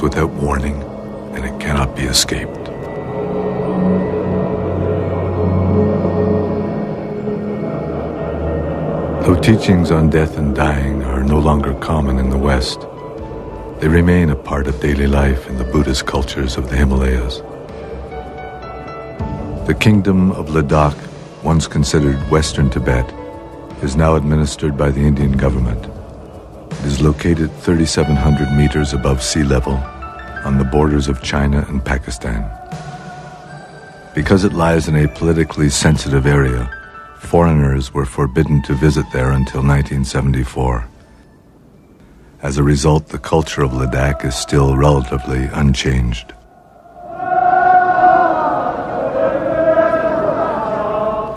comes without warning, and it cannot be escaped. Though teachings on death and dying are no longer common in the West, they remain a part of daily life in the Buddhist cultures of the Himalayas. The kingdom of Ladakh, once considered Western Tibet, is now administered by the Indian government. It is located 3,700 meters above sea level on the borders of China and Pakistan. Because it lies in a politically sensitive area, foreigners were forbidden to visit there until 1974. As a result, the culture of Ladakh is still relatively unchanged.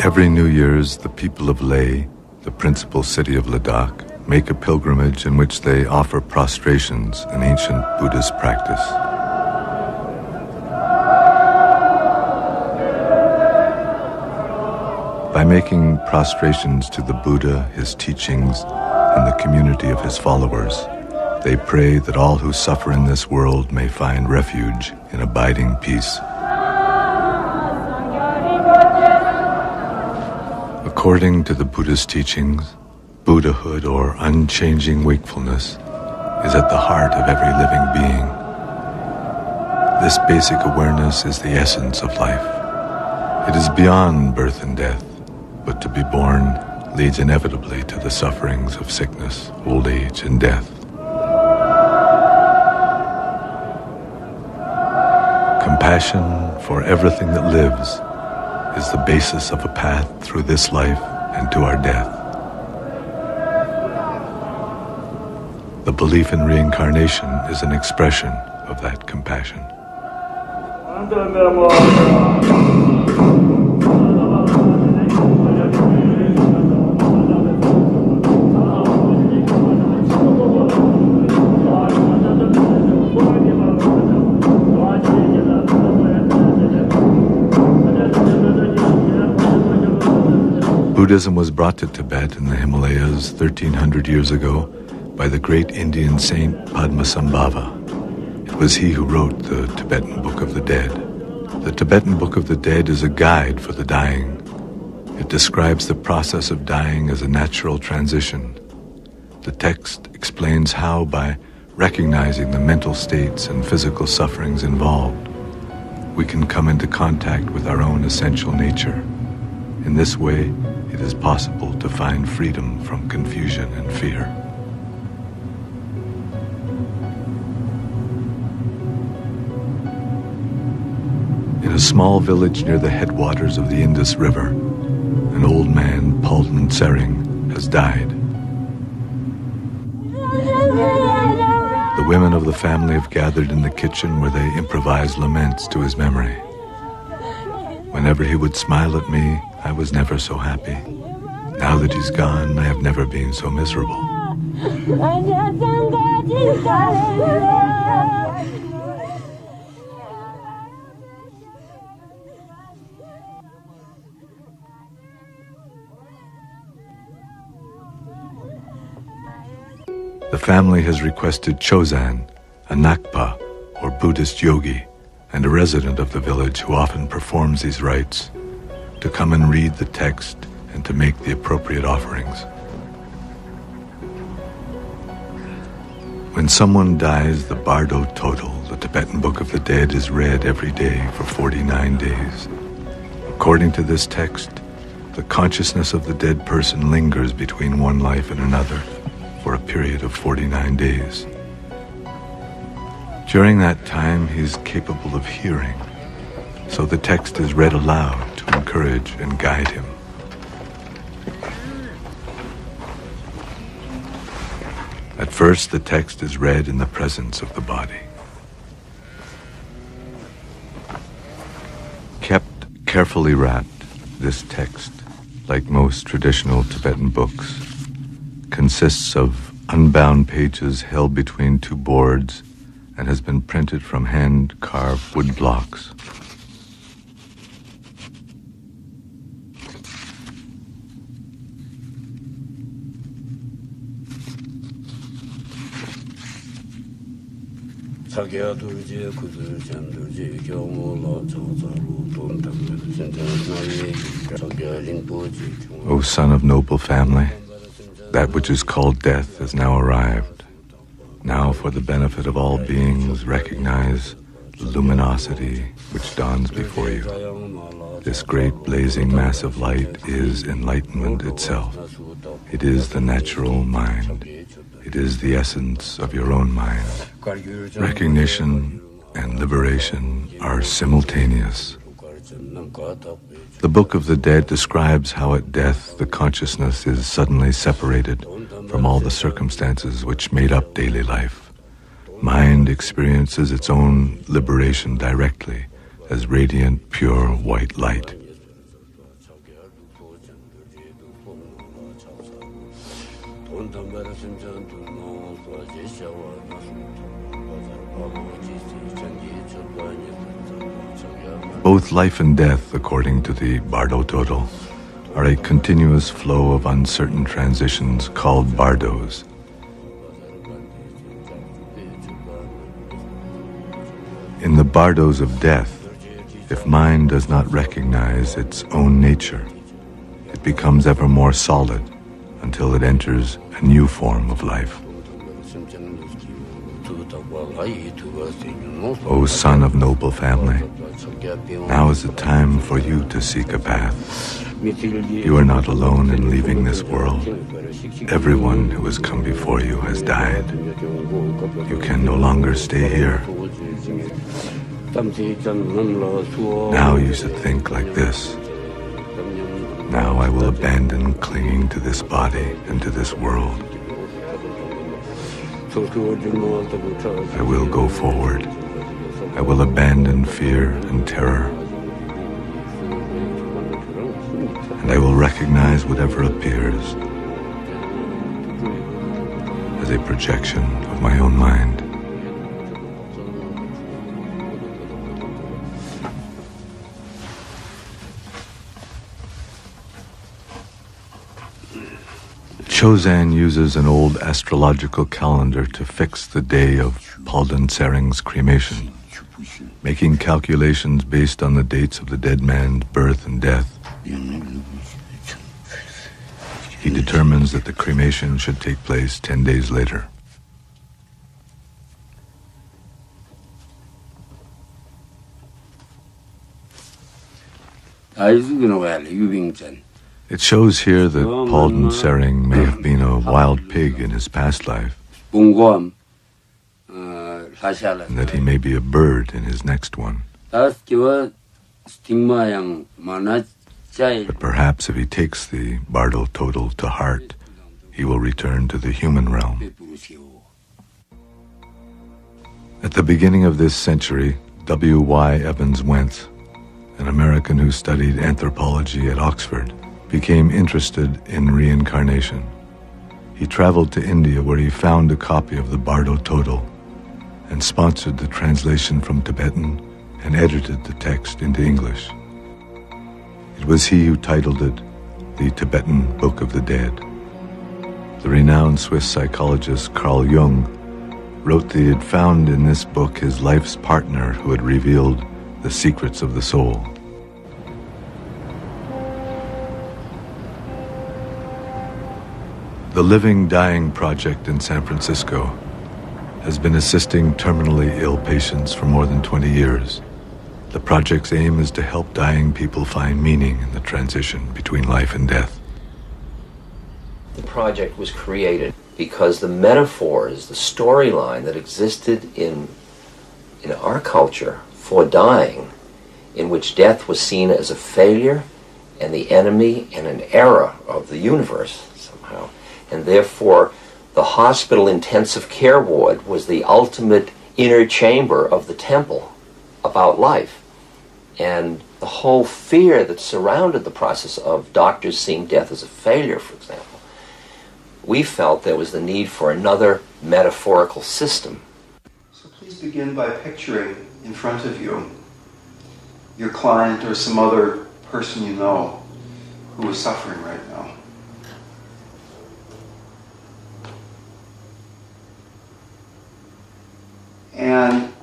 Every New Year's, the people of Leh, the principal city of Ladakh, make a pilgrimage in which they offer prostrations, an ancient Buddhist practice. By making prostrations to the Buddha, his teachings, and the community of his followers, they pray that all who suffer in this world may find refuge in abiding peace. According to the Buddhist teachings, Buddhahood, or unchanging wakefulness, is at the heart of every living being. This basic awareness is the essence of life. It is beyond birth and death, but to be born leads inevitably to the sufferings of sickness, old age, and death. Compassion for everything that lives is the basis of a path through this life and to our death. The belief in reincarnation is an expression of that compassion. Buddhism was brought to Tibet in the Himalayas 1,300 years ago by the great Indian saint Padmasambhava. It was he who wrote the Tibetan Book of the Dead. The Tibetan Book of the Dead is a guide for the dying. It describes the process of dying as a natural transition. The text explains how, by recognizing the mental states and physical sufferings involved, we can come into contact with our own essential nature. In this way, it is possible to find freedom from confusion and fear. In a small village near the headwaters of the Indus River, an old man, Paltan Tsering, has died. The women of the family have gathered in the kitchen where they improvise laments to his memory. Whenever he would smile at me, I was never so happy. Now that he's gone, I have never been so miserable. The family has requested Chozan, a Nakpa, or Buddhist yogi, and a resident of the village who often performs these rites, to come and read the text and to make the appropriate offerings. When someone dies, the Bardo Total, the Tibetan Book of the Dead, is read every day for 49 days. According to this text, the consciousness of the dead person lingers between one life and another for a period of 49 days. During that time, he is capable of hearing, so the text is read aloud to encourage and guide him. At first, the text is read in the presence of the body. Kept carefully wrapped, this text, like most traditional Tibetan books, consists of unbound pages held between two boards and has been printed from hand-carved wood blocks. O son of noble family, that which is called death has now arrived. Now, for the benefit of all beings, recognize the luminosity which dawns before you. This great blazing mass of light is enlightenment itself. It is the natural mind. It is the essence of your own mind. Recognition and liberation are simultaneous. The Book of the Dead describes how at death the consciousness is suddenly separated from all the circumstances which made up daily life. Mind experiences its own liberation directly as radiant, pure white light. Both life and death, according to the Bardo Total, are a continuous flow of uncertain transitions called bardos. In the bardos of death, if mind does not recognize its own nature, it becomes ever more solid until it enters a new form of life. O son of noble family, now is the time for you to seek a path. You are not alone in leaving this world. Everyone who has come before you has died. You can no longer stay here. Now you should think like this. Now I will abandon clinging to this body and to this world. I will go forward. I will abandon fear and terror. And I will recognize whatever appears as a projection of my own mind. Chozan uses an old astrological calendar to fix the day of Palden Sering's cremation, making calculations based on the dates of the dead man's birth and death. He determines that the cremation should take place 10 days later. It shows here that Palden Sering may have been a wild pig in his past life, and that he may be a bird in his next one. But perhaps if he takes the Bardo Total to heart, he will return to the human realm. At the beginning of this century, W.Y. Evans Wentz, an American who studied anthropology at Oxford, became interested in reincarnation. He traveled to India where he found a copy of the Bardo Total and sponsored the translation from Tibetan and edited the text into English. It was he who titled it the Tibetan Book of the Dead. The renowned Swiss psychologist Carl Jung wrote that he had found in this book his life's partner who had revealed the secrets of the soul. The Living Dying Project in San Francisco has been assisting terminally ill patients for more than 20 years. The project's aim is to help dying people find meaning in the transition between life and death. The project was created because the metaphors, the storyline that existed in our culture for dying, in which death was seen as a failure and the enemy and an error of the universe somehow, and therefore the hospital intensive care ward was the ultimate inner chamber of the temple about life. And the whole fear that surrounded the process of doctors seeing death as a failure, for example, we felt there was the need for another metaphorical system. So please begin by picturing in front of you your client or some other person you know who is suffering right now. And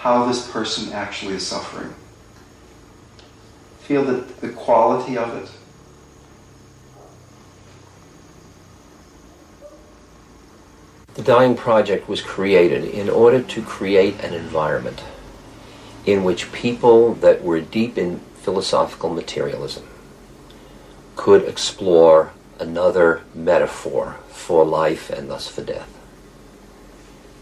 how this person actually is suffering. Feel the quality of it. The Dying Project was created in order to create an environment in which people that were deep in philosophical materialism could explore another metaphor for life and thus for death.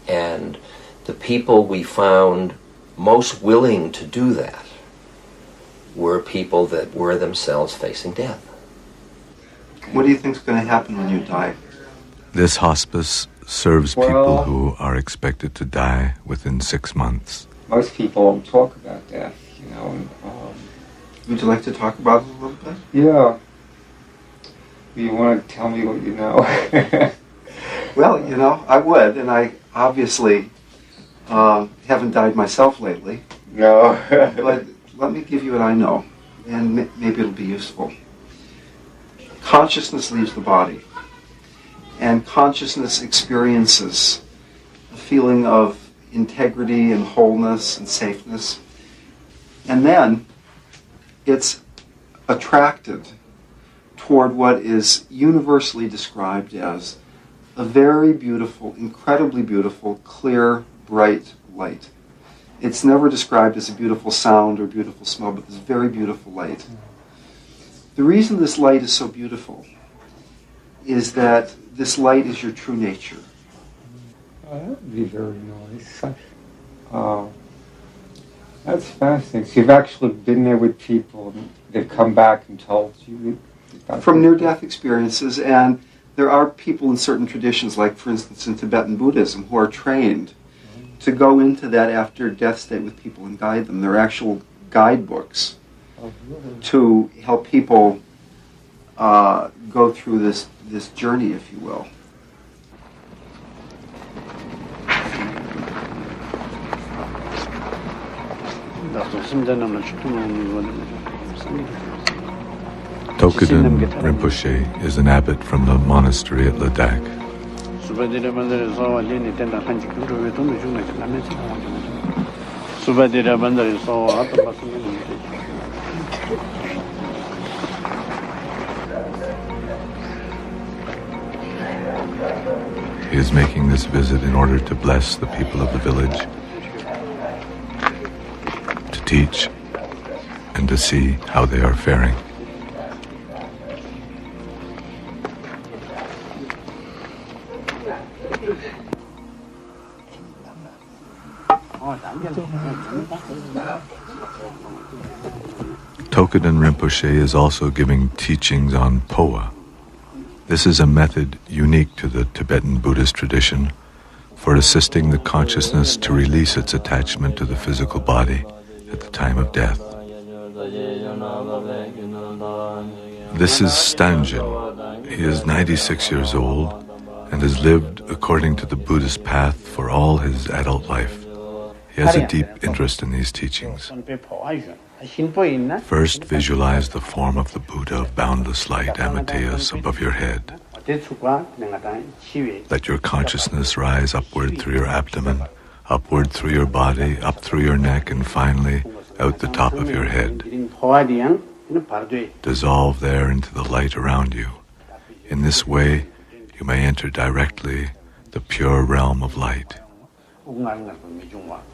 And the people we found most willing to do that were people that were themselves facing death. What do you think is going to happen when you die? This hospice serves people who are expected to die within 6 months. Most people don't talk about death, Would you like to talk about it a little bit? Yeah. You want to tell me what you know? Well, I would, and I obviously haven't died myself lately. No. But let me give you what I know, and maybe it'll be useful. Consciousness leaves the body, and consciousness experiences a feeling of integrity and wholeness and safeness, and then it's attracted toward what is universally described as a very beautiful, incredibly beautiful, clear, bright light. It's never described as a beautiful sound or beautiful smell, but this very beautiful light. The reason this light is so beautiful is that this light is your true nature. That would be very nice. That's fascinating. So you've actually been there with people, and they've come back and told you? From near-death experiences, and there are people in certain traditions, like for instance in Tibetan Buddhism, who are trained to go into that after-death state with people and guide them. There are actual guidebooks to help people go through this journey, if you will. Tokudan Rinpoche is an abbot from the monastery at Ladakh. He is making this visit in order to bless the people of the village, to teach, and to see how they are faring. Tokudan Rinpoche is also giving teachings on Poa. This is a method unique to the Tibetan Buddhist tradition for assisting the consciousness to release its attachment to the physical body at the time of death. This is Stanjin. He is 96 years old and has lived according to the Buddhist path for all his adult life. He has a deep interest in these teachings. First, visualize the form of the Buddha of boundless light, Amateus, above your head. Let your consciousness rise upward through your abdomen, upward through your body, up through your neck, and finally out the top of your head. Dissolve there into the light around you. In this way, you may enter directly the pure realm of light.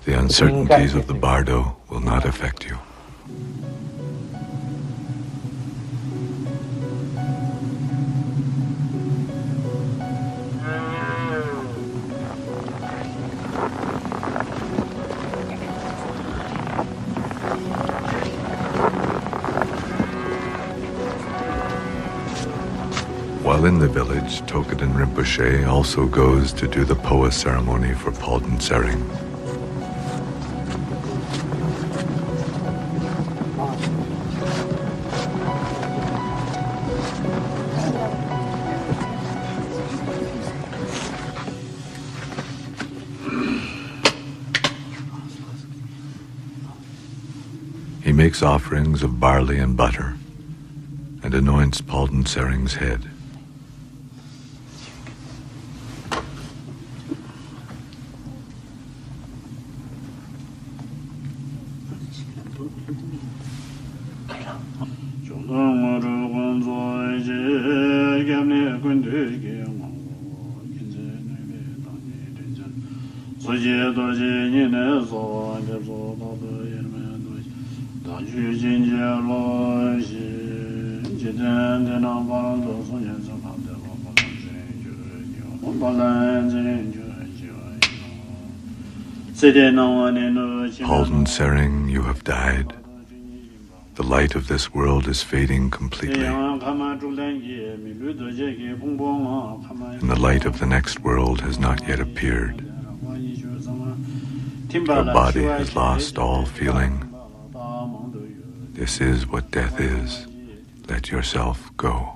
The uncertainties of the bardo will not affect you. While in the village, Tokudan Rinpoche also goes to do the Poa ceremony for Palden Tsering. He makes offerings of barley and butter and anoints Palden Tsering's head. Halden Sering, you have died. The light of this world is fading completely. And the light of the next world has not yet appeared. Your body has lost all feeling. This is what death is. Let yourself go.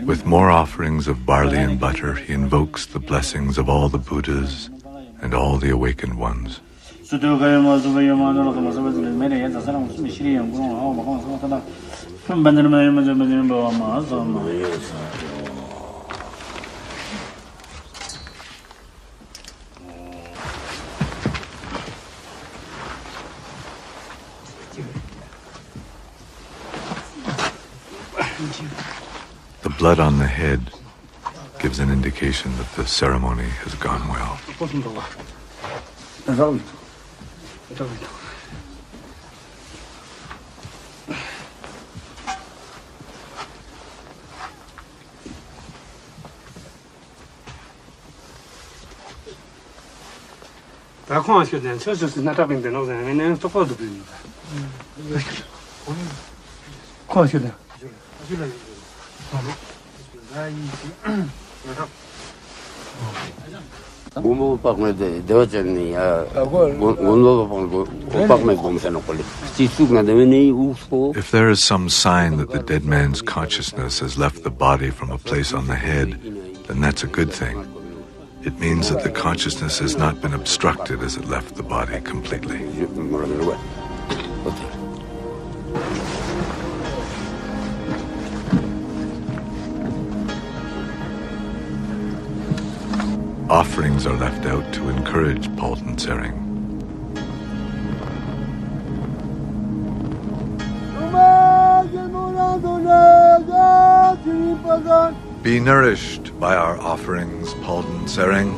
With more offerings of barley and butter, he invokes the blessings of all the Buddhas and all the awakened ones. The blood on the head gives an indication that the ceremony has gone well. If there is some sign that the dead man's consciousness has left the body from a place on the head, then that's a good thing. It means that the consciousness has not been obstructed as it left the body completely. Offerings are left out to encourage Halden Sering. Be nourished by our offerings, Halden Sering.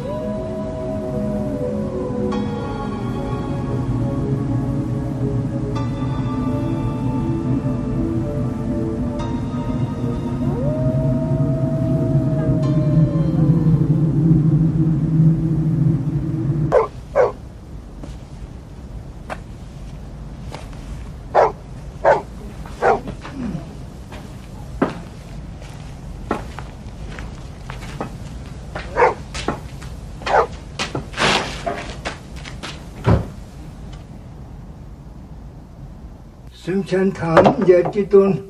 Sunchen tam jetitun,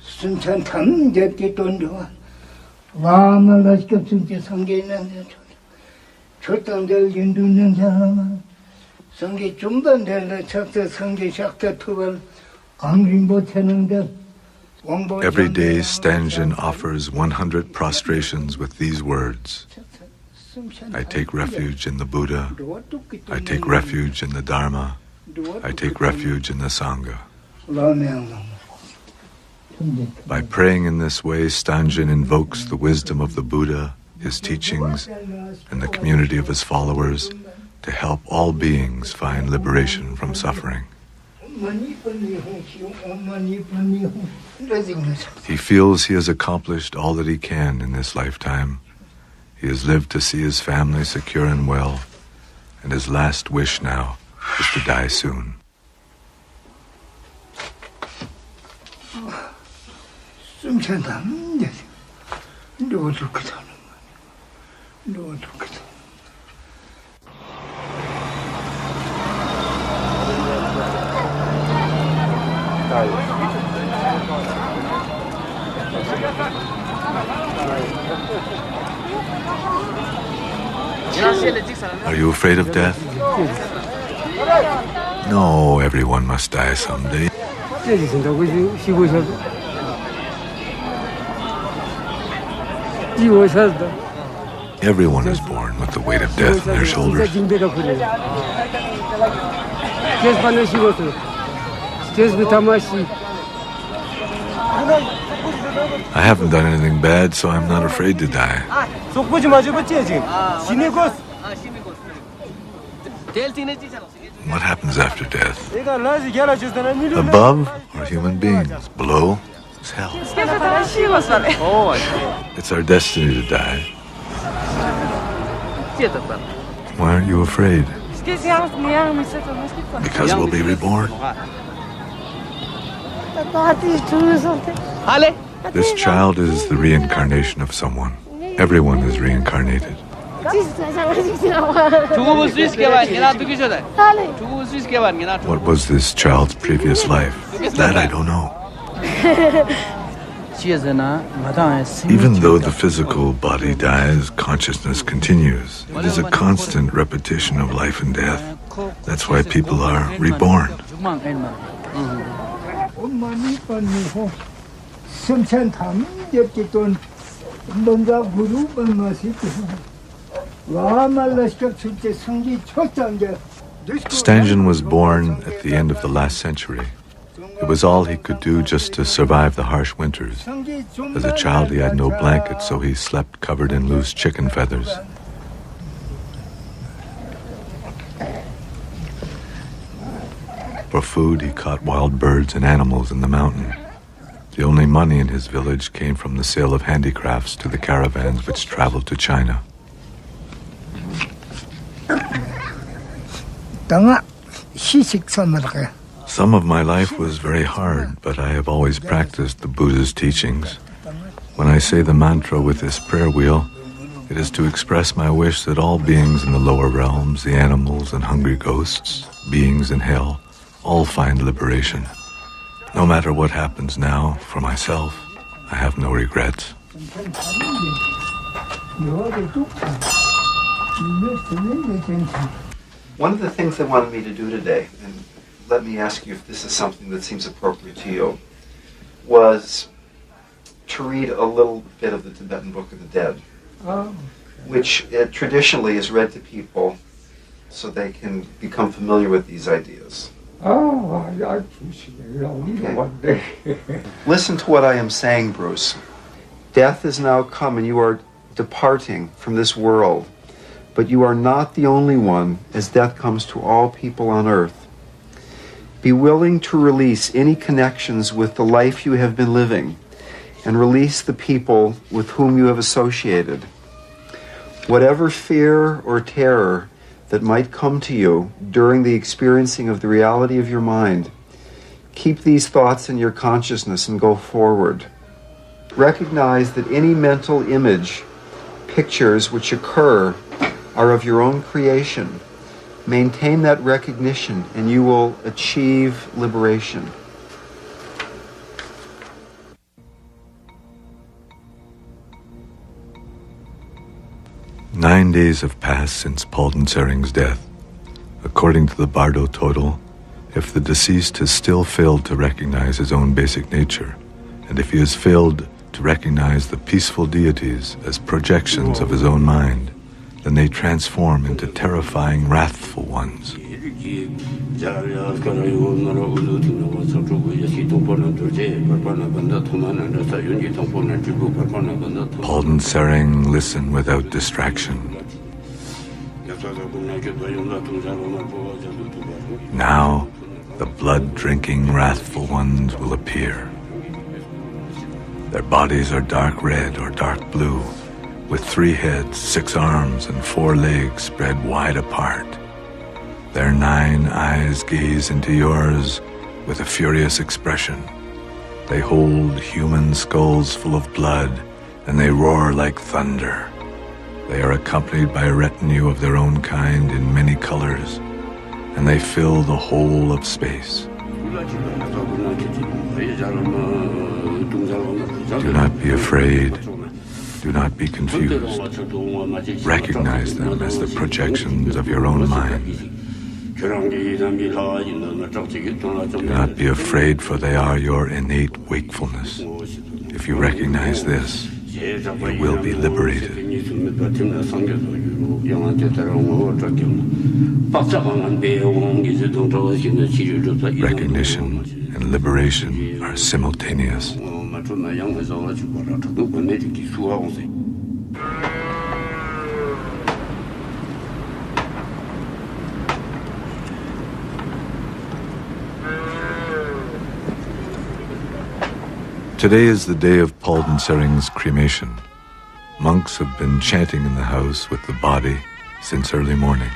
sunchen tam jetitun doa. Vama lashkap sunche sange nang chotang del yindu nang jama. Sange chumban del chakta sange shakta tuval angrimbo tenang del. Every day, Stanjin offers 100 prostrations with these words. I take refuge in the Buddha. I take refuge in the Dharma. I take refuge in the Sangha. By praying in this way, Stanjin invokes the wisdom of the Buddha, his teachings, and the community of his followers to help all beings find liberation from suffering. He feels he has accomplished all that he can in this lifetime. He has lived to see his family secure and well, and his last wish now is to die soon. 숨찬다. 누가 좋게 사는 거야. 누가 좋게 사는 거야. Are you afraid of death? No, everyone must die someday. Everyone is born with the weight of death on their shoulders. I haven't done anything bad, so I'm not afraid to die. What happens after death? Above are human beings. Below is hell. It's our destiny to die. Why aren't you afraid? Because we'll be reborn. This child is the reincarnation of someone. Everyone is reincarnated. What was this child's previous life? That I don't know. Even though the physical body dies, consciousness continues. It is a constant repetition of life and death. That's why people are reborn. Stangen was born at the end of the last century. It was all he could do just to survive the harsh winters. As a child, he had no blanket, so he slept covered in loose chicken feathers. For food, he caught wild birds and animals in the mountain. The only money in his village came from the sale of handicrafts to the caravans which traveled to China. Some of my life was very hard, but I have always practiced the Buddha's teachings. When I say the mantra with this prayer wheel, it is to express my wish that all beings in the lower realms, the animals and hungry ghosts, beings in hell, all find liberation. No matter what happens now, for myself, I have no regrets. One of the things they wanted me to do today, and let me ask you if this is something that seems appropriate to you, was to read a little bit of the Tibetan Book of the Dead, which traditionally is read to people so they can become familiar with these ideas. I appreciate it. I'll read it one day. Listen to what I am saying, Bruce. Death is now come and you are departing from this world, but you are not the only one, as death comes to all people on earth. Be willing to release any connections with the life you have been living and release the people with whom you have associated. Whatever fear or terror that might come to you during the experiencing of the reality of your mind, keep these thoughts in your consciousness and go forward. Recognize that any mental image, pictures which occur are of your own creation. Maintain that recognition and you will achieve liberation. "9 days have passed since Palden Sering's death. According to the Bardo total, if the deceased has still failed to recognize his own basic nature, and if he has failed to recognize the peaceful deities as projections of his own mind, then they transform into terrifying, wrathful ones. Palden Sering listened without distraction. Now, the blood-drinking, wrathful ones will appear. Their bodies are dark red or dark blue, with 3 heads, 6 arms, and 4 legs spread wide apart. Their 9 eyes gaze into yours with a furious expression. They hold human skulls full of blood, and they roar like thunder. They are accompanied by a retinue of their own kind in many colors, and they fill the whole of space. Do not be afraid. Do not be confused. Recognize them as the projections of your own mind. Do not be afraid, for they are your innate wakefulness. If you recognize this, you will be liberated. Recognition and liberation are simultaneous. Today is the day of Palden Sering's cremation. Monks have been chanting in the house with the body since early morning.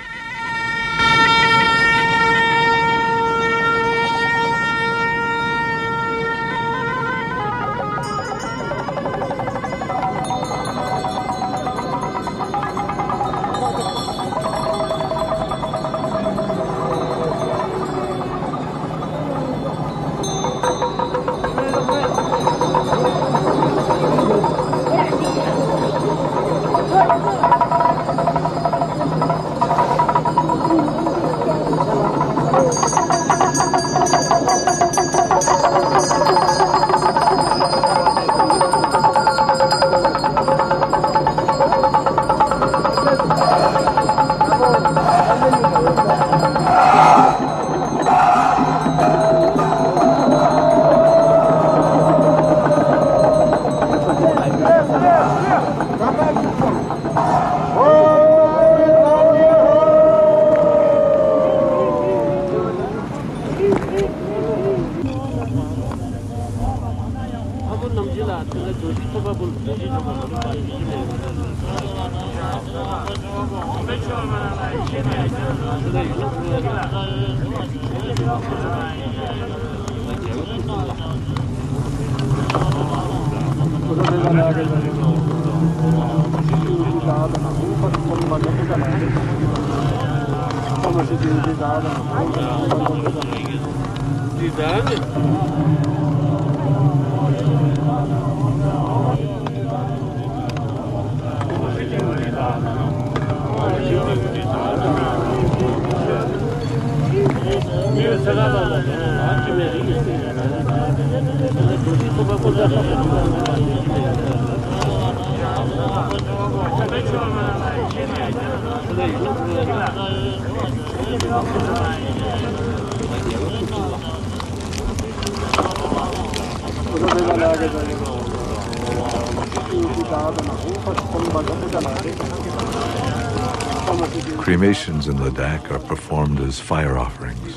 Cremations in Ladakh are performed as fire offerings.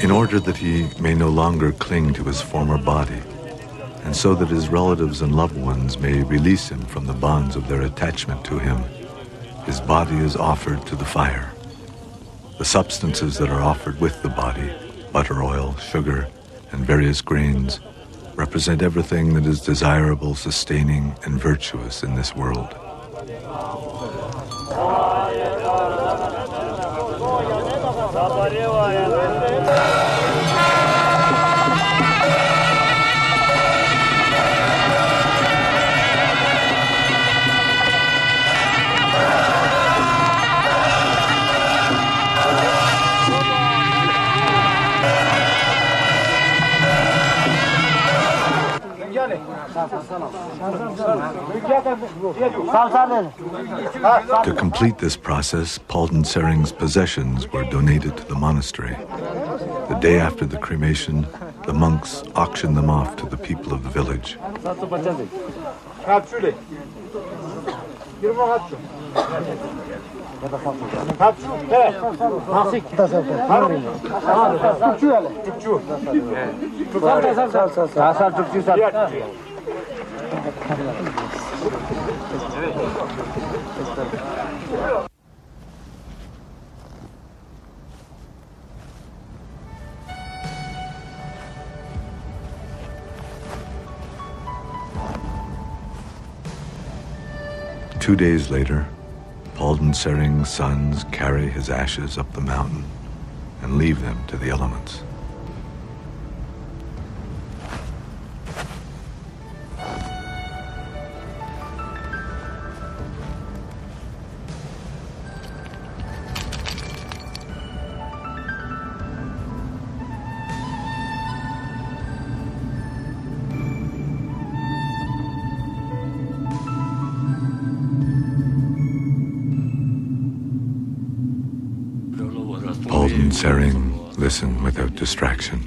In order that he may no longer cling to his former body, and so that his relatives and loved ones may release him from the bonds of their attachment to him, his body is offered to the fire. The substances that are offered with the body, butter, oil, sugar, and various grains, represent everything that is desirable, sustaining, and virtuous in this world. To complete this process, Palden Sering's possessions were donated to the monastery. The day after the cremation, the monks auctioned them off to the people of the village. 2 days later, Palden Sering's sons carry his ashes up the mountain and leave them to the elements. Palden Sering, listen without distraction.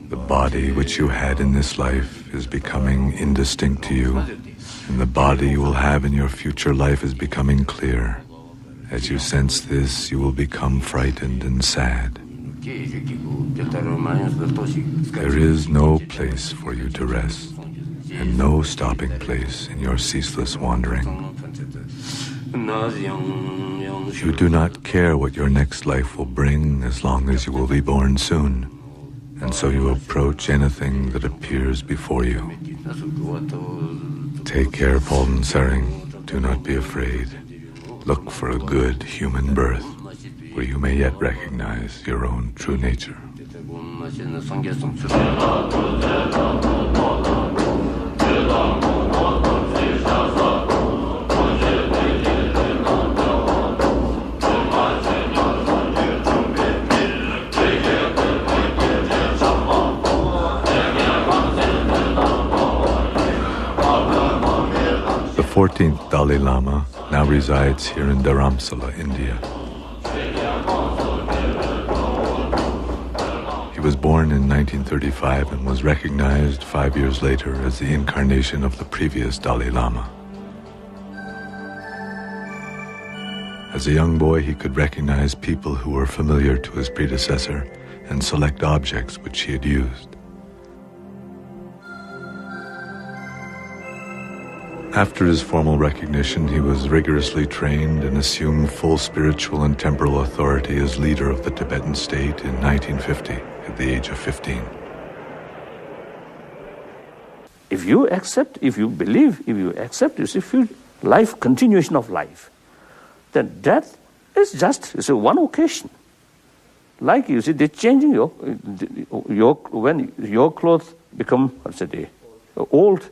The body which you had in this life is becoming indistinct to you, and the body you will have in your future life is becoming clear. As you sense this, you will become frightened and sad. There is no place for you to rest, and no stopping place in your ceaseless wandering. You do not care what your next life will bring as long as you will be born soon, and so you approach anything that appears before you. Take care, Palden Sering. Do not be afraid. Look for a good human birth, where you may yet recognize your own true nature. The 14th Dalai Lama now resides here in Dharamsala, India. He was born in 1935 and was recognized 5 years later as the incarnation of the previous Dalai Lama. As a young boy, he could recognize people who were familiar to his predecessor and select objects which he had used. After his formal recognition, he was rigorously trained and assumed full spiritual and temporal authority as leader of the Tibetan state in 1950 at the age of 15. If you accept, if you believe, if you accept, you see, life, continuation of life, then death is just one occasion. Like you see, they're changing when your clothes become, old,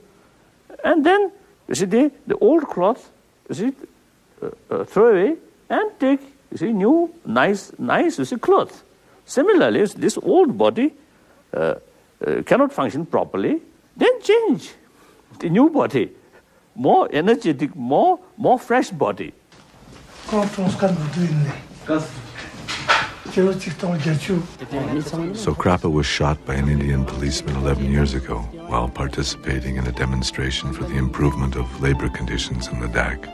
and then you see, the old cloth, you see, throw away and take, you see, new, nice, you see, cloth. Similarly, this old body cannot function properly, then change the new body, more energetic, more fresh body. Sokrapa was shot by an Indian policeman 11 years ago while participating in a demonstration for the improvement of labor conditions in Ladakh.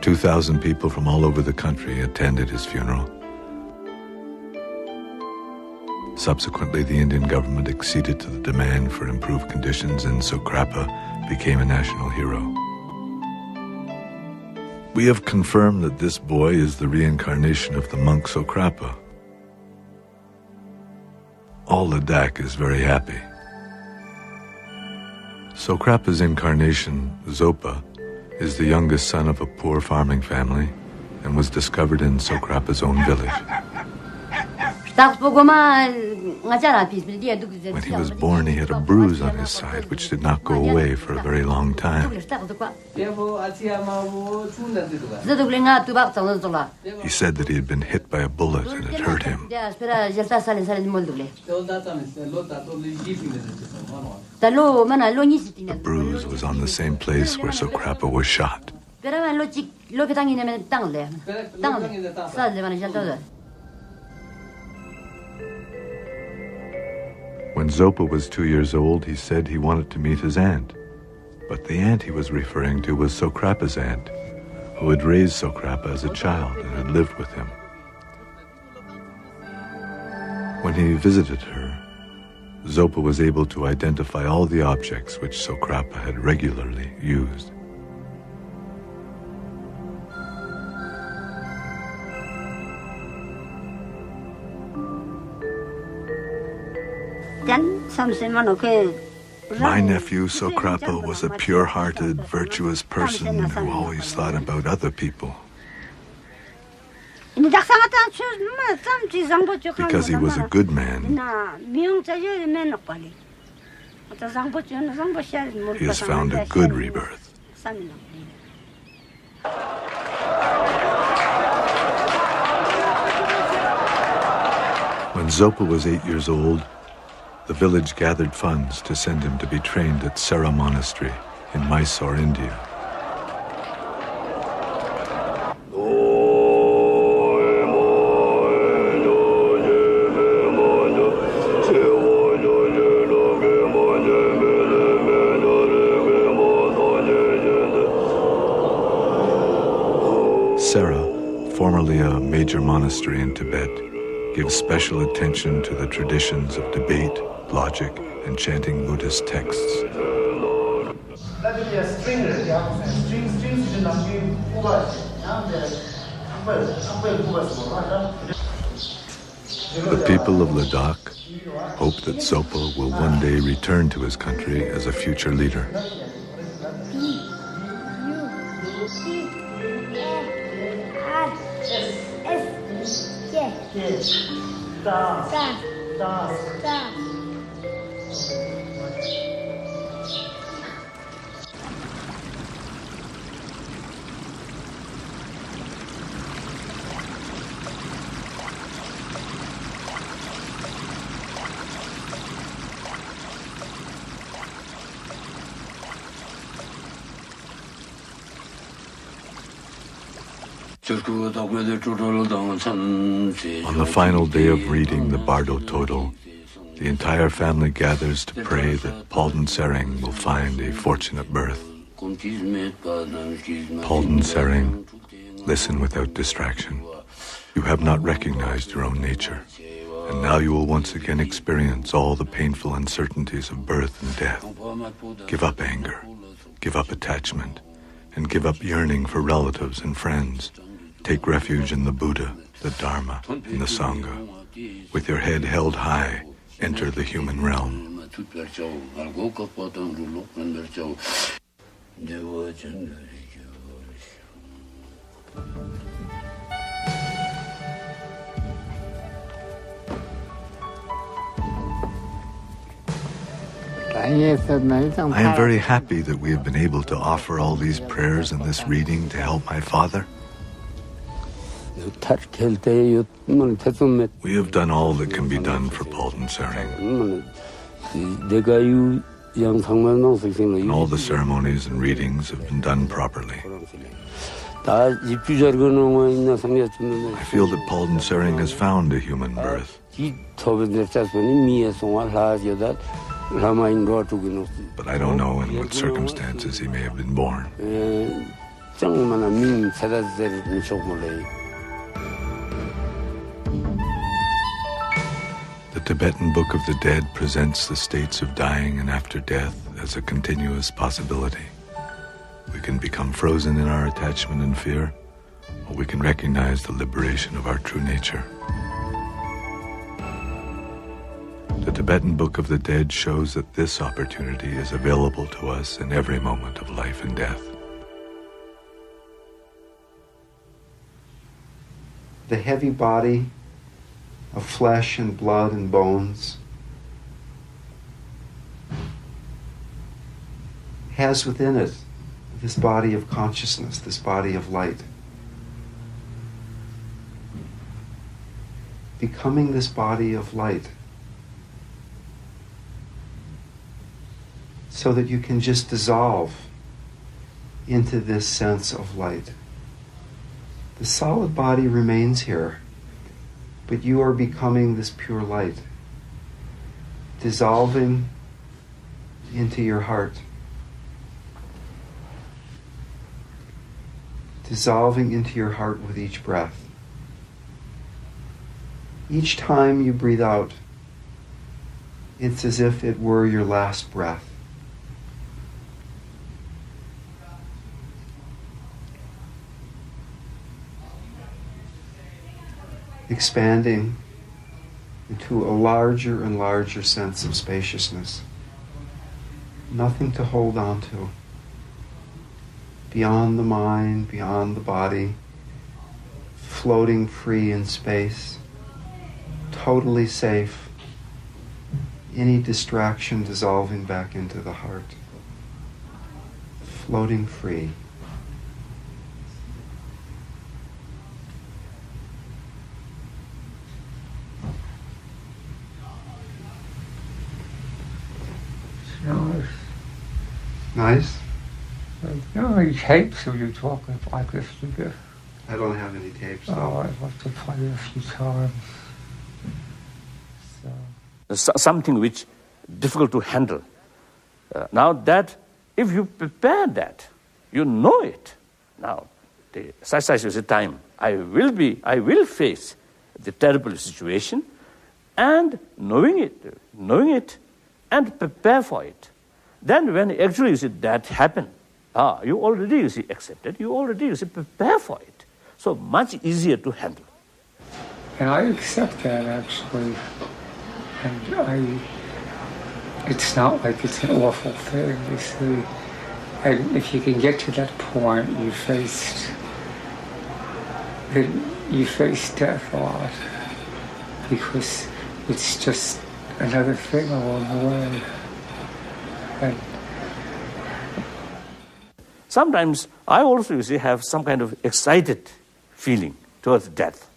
2,000 people from all over the country attended his funeral. Subsequently, the Indian government acceded to the demand for improved conditions, and Sokrapa became a national hero. We have confirmed that this boy is the reincarnation of the monk Sokrapa. All Ladakh is very happy. Sokrapa's incarnation, Zopa, is the youngest son of a poor farming family and was discovered in Sokrapa's own village. When he was born, he had a bruise on his side which did not go away for a very long time. He said that he had been hit by a bullet and it hurt him. The bruise was on the same place where Sokrapa was shot. When Zopa was 2 years old, he said he wanted to meet his aunt. But the aunt he was referring to was Sokrapa's aunt, who had raised Sokrapa as a child and had lived with him. When he visited her, Zopa was able to identify all the objects which Sokrapa had regularly used. Then something okay My nephew Sokrapa was a pure-hearted, virtuous person who always thought about other people. Because he was a good man, he has found a good rebirth. When Zopa was 8 years old, the village gathered funds to send him to be trained at Sera Monastery in Mysore, India. Sera, formerly a major monastery in Tibet, gives special attention to the traditions of debate, logic, and chanting Buddhist texts. The people of Ladakh hope that Zopa will one day return to his country as a future leader. On the final day of reading the Bardo Total, the entire family gathers to pray that Palden Sering will find a fortunate birth. Palden Sering, listen without distraction. You have not recognized your own nature, and now you will once again experience all the painful uncertainties of birth and death. Give up anger, give up attachment, and give up yearning for relatives and friends. Take refuge in the Buddha, the Dharma, and the Sangha. With your head held high, enter the human realm. I am very happy that we have been able to offer all these prayers and this reading to help my father. We have done all that can be done for Palden Sering. And all the ceremonies and readings have been done properly. I feel that Palden Sering has found a human birth. But I don't know in what circumstances he may have been born. The Tibetan Book of the Dead presents the states of dying and after death as a continuous possibility. We can become frozen in our attachment and fear, or we can recognize the liberation of our true nature. The Tibetan Book of the Dead shows that this opportunity is available to us in every moment of life and death. The heavy body of flesh and blood and bones has within it this body of consciousness, this body of light. Becoming this body of light so that you can just dissolve into this sense of light. The solid body remains here, but you are becoming this pure light, dissolving into your heart, dissolving into your heart with each breath. Each time you breathe out, it's as if it were your last breath. Expanding into a larger and larger sense of spaciousness. Nothing to hold on to. Beyond the mind, beyond the body, floating free in space, totally safe. Any distraction dissolving back into the heart. Floating free. Nice? You know any tapes of you talking like this to this? I don't have any tapes Oh, though. I'd love to play it a few times. Something which difficult to handle. Now that, if you prepare that, you know it. Now, the exercise is a time. I will face the terrible situation, and knowing it, and prepare for it. Then when actually you see that happen, you already accepted, you already prepare for it. So much easier to handle. And I accept that actually. And it's not like it's an awful thing, you see. And if you can get to that point, you face death a lot. Because it's just another thing along the way. And sometimes I also, have some kind of excited feeling towards death.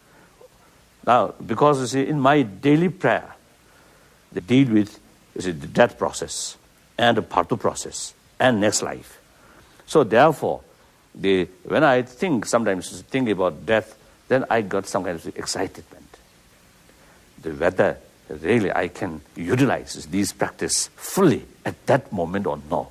Now, because, in my daily prayer, they deal with, the death process and the partu process and next life. So therefore, when I sometimes think about death, then I got some kind of excitement. Whether really I can utilize these practice fully at that moment or no.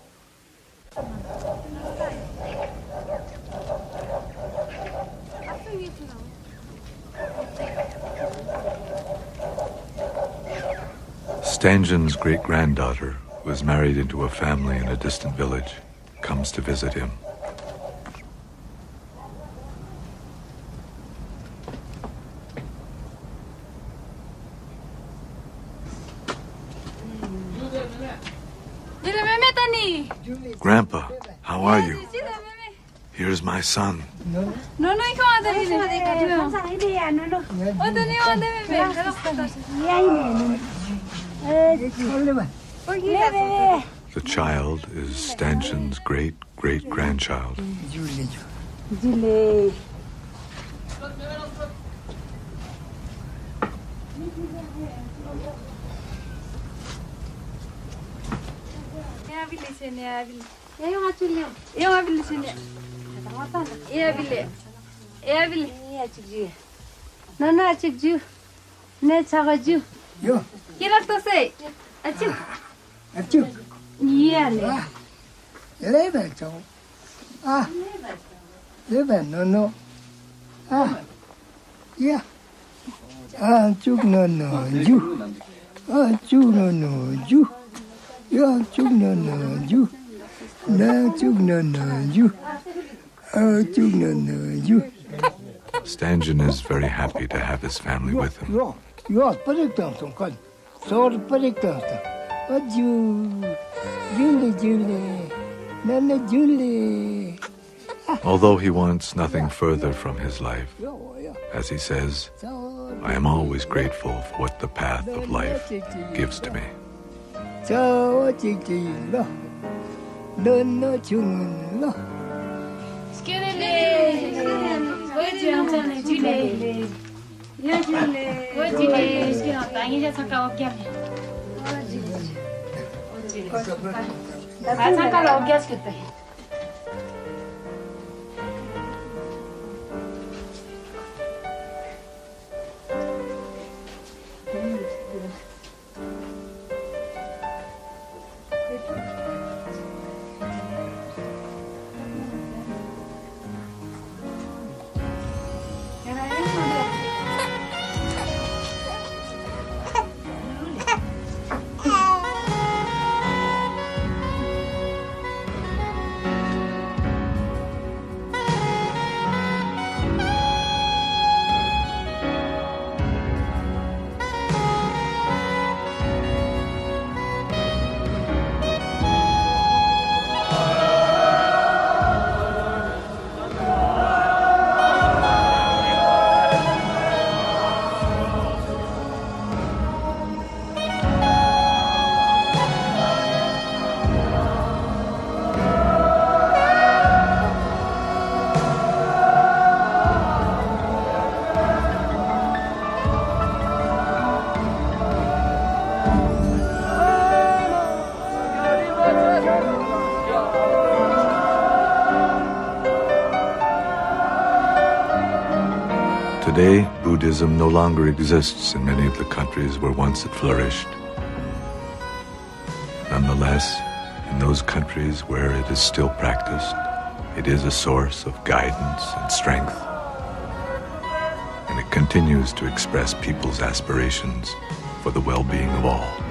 Stangen's great-granddaughter, who was married into a family in a distant village, comes to visit him. Grandpa, how are you? Here's my son. The child is Stangen's great-great-grandchild. Stangen is very happy to have his family with him. Although he wants nothing further from his life, as he says, I am always grateful for what the path of life gives to me. Today, Buddhism no longer exists in many of the countries where once it flourished. Nonetheless, in those countries where it is still practiced, it is a source of guidance and strength, and it continues to express people's aspirations for the well-being of all.